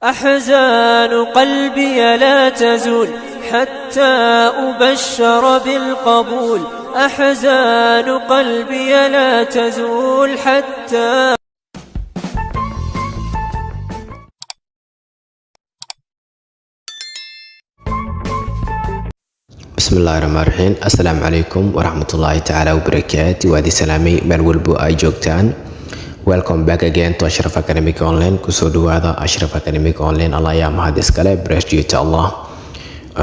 أحزان قلبي لا تزول حتى أبشر بالقبول. أحزان قلبي لا تزول حتى بسم الله الرحمن الرحيم. السلام عليكم ورحمة الله تعالى وبركاته. وادي سلامي من والبو أي جوكتان. Welcome back again to Ashraf Academic Online. kusoo dhawaada Ashraf Academic Online. Allah yaa mahad iskale, praise to Allah.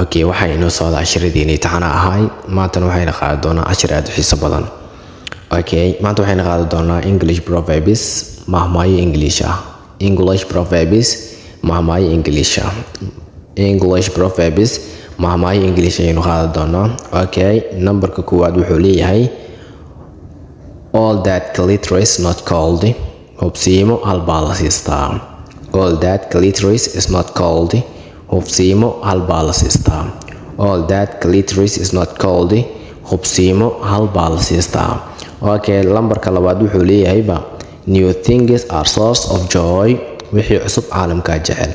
Okay, waxay inoo socda casharadiina taxana ahay. Maanta waxayna qaadan doonaa cashar aad u xiiso badan. Okay, maanta waxayna qaadan doonaa English proverbs, mahmaayo English ah. English proverbs, mahmaayo English ah. English proverbs, mahmaayo English ayaynu qaadan doonaa. Okay, numberka koowaad wuxuu leeyahay all that glitters not cold. Hubsiimo hal baa la siistaa. All that glitters is not cold. Hubsiimo hal baa la siistaa. All that glitters is not cold. Hubsiimo hal baa la siistaa. Okay, lambarka labaad wuxuu leeyahay new things are source of joy. Wixii cusub caalamka jecel.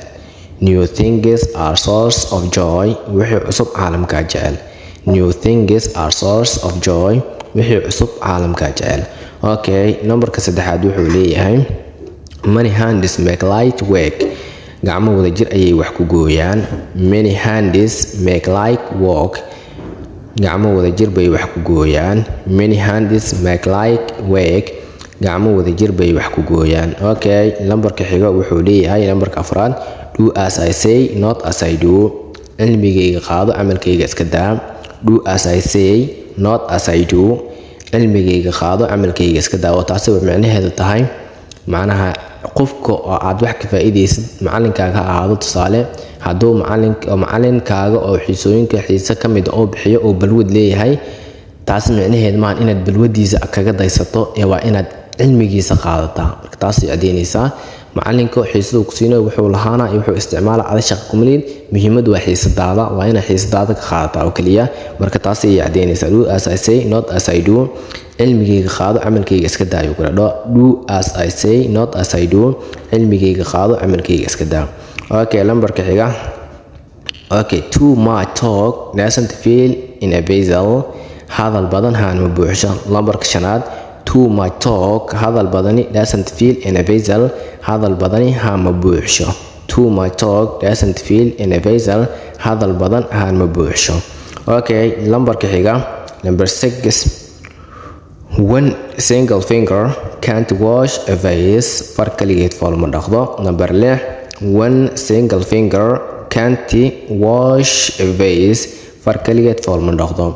New things are source of joy. Wixii cusub caalamka jecel. New things are source of joy. wixii cusub caalamka jecel. Okay, numberka saddexaad wuxuu leeyahay many hands make light work. gacmo wada jir ayay wax ku gooyaan. Many hands make light work. gacmo wada jir bay wax ku gooyaan. Many hands make light work. gacmo wada jir bay wax ku gooyaan. Okay, numberka xiga wuxuu leeyahay numberka afraad do as I say not as I do. cilmigayga qaado camalkayga iska daa. Do as I say not as I do. cilmigayga qaado camalkayga iska daa. taasi waa macnaheedu tahay macnaha qofka oo aad wax ka faa'iideysid macalinkaaga ha ahaado. tusaale hadduu macalinkaaga oo xiise ka mid oo bixiyo oo balwad leeyahay, taasi macnaheedu maahan inaad balwadiisa kaga daysato ee waa inaad cilmigiisa qaadataa. marka taasi cadeynaysaa macalinka xiisadu ku siinayo wuxuu lahaana iyo wuxuu isticmaala ada shaqo kumaliin. muhiimadu waa xiisadaada, waa inaad xiisadaada ka qaadataa oo kaliya. marka taasi ay cadeynaysaa do as I say not as I do. cilmigayga qaado camalkayga iska daayo kula do as I say not as I do. cilmigayga qaado camalkayga iska daa. Okay, lambarka xiga okay too much talk doesn't fill in a vessel. hadal badan haan ma buuxsho. lambarka shanaad too much talk hadal badani doesn't fill in a vessel. hadal badani haan ma buuxsho. Too much talk doesn't fill in a vessel. hadal badan haan ma buuxsho. Okay, lambarka xiga number 6 one single finger can't wash a vase. far kaligeed fool ma dhaqdo. number 6 one single finger can't wash a vase. far kaligeed fool ma dhaqdo.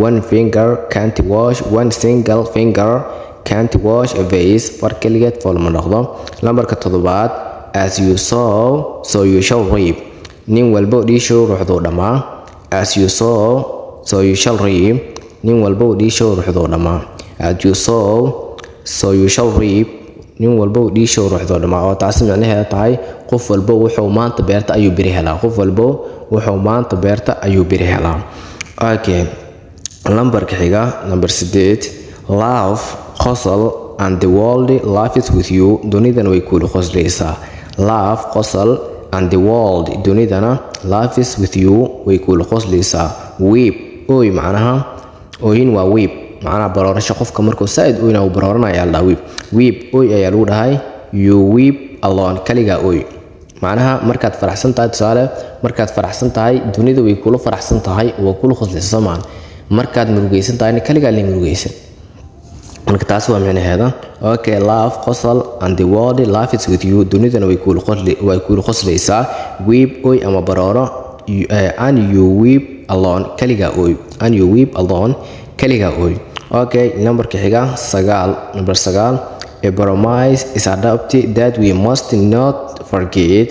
one finger can't wash. one single finger can't wash a vase. far kaligeed fool ma dhaqdo. lambarka 7 as you sow so you shall reap. nin walbo dhiisho ruuxduu dhamaa. as you sow so you shall reap. nin walbo dhiisho ruuxduu dhamaa. as you sow so you shall reap. nin walbo dhiisho ruuxduu dhamaa. oo taasi macnaheedu tahay qof walbo wuxuu maanta beerta ayuu biri helaa. qof walbo wuxuu maanta beerta ayuu biri helaa. Okay, lambarka xiga number 8 laugh qosol and the world laughs with you. dunidana way kula qoslaysaa. laugh qosol and the world dunidana laughs with you way kula qoslaysaa. weep oy macnaha ooyin waa weep macnaha baroorasho. qofka markuu saaid ooyna uu barooranaya la weep. weep oy ayaa lagu dhahay. you weep alone kaliga oy macnaha markaad faraxsan tahay. tusaale markaad faraxsan tahay dunida way kula faraxsan tahay oo kula qoslaysaa Soomaan. markaad murugaysan tahay kaliga la murugaysan. marka taas waa macnaheeda. Okay, laugh qosol and the world laughs with you. dunidana way kula qoslaysaa. weep oy ama barooro. and you weep alone kaliga oy. and you weep alone kaliga oy. Okay, numberka xiga 9 number 9 a promise is adopted that we must not forget.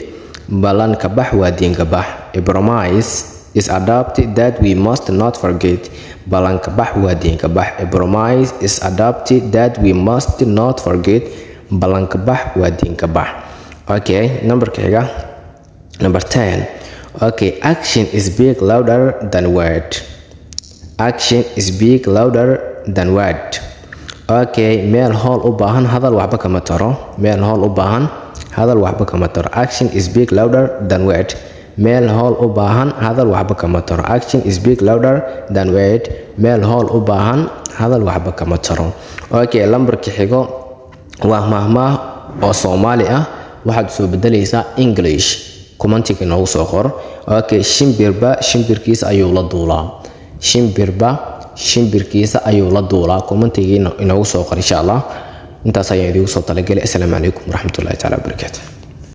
balan ka bax waa diin ka bax. a promise is adopted that we must not forget. balan ka bax waa diin ka bax. a promise is adopted that we must not forget. balan ka bax waa diin ka bax. Okay, numberka xiga number 10 okay action is speak louder than word. action is speak louder than word. Okay, meel hool u baahan hadal waxba kama taro. meel hool u baahan hadal waxba kama taro. Action speak louder than word. meel howl u baahan hadal waxba kama taro. Action speak louder than word. meel howl u baahan hadal waxba kama taro. Okay, lambarka xigo waa mahmaah oo Soomaali ah waxaad soo bedelaysaa English. commentiga noogu soo qor. Okay, shimbirba shimbirkiisa ayuu la duulaa. shimbirba shimbirkiisa ayuu la duulaa. commentiga inoogu soo qor insha Allah. intaas ayaan idinku soo talagalay. Assalaamu calaykum waraxmatullaahi taala wabarakaatuh.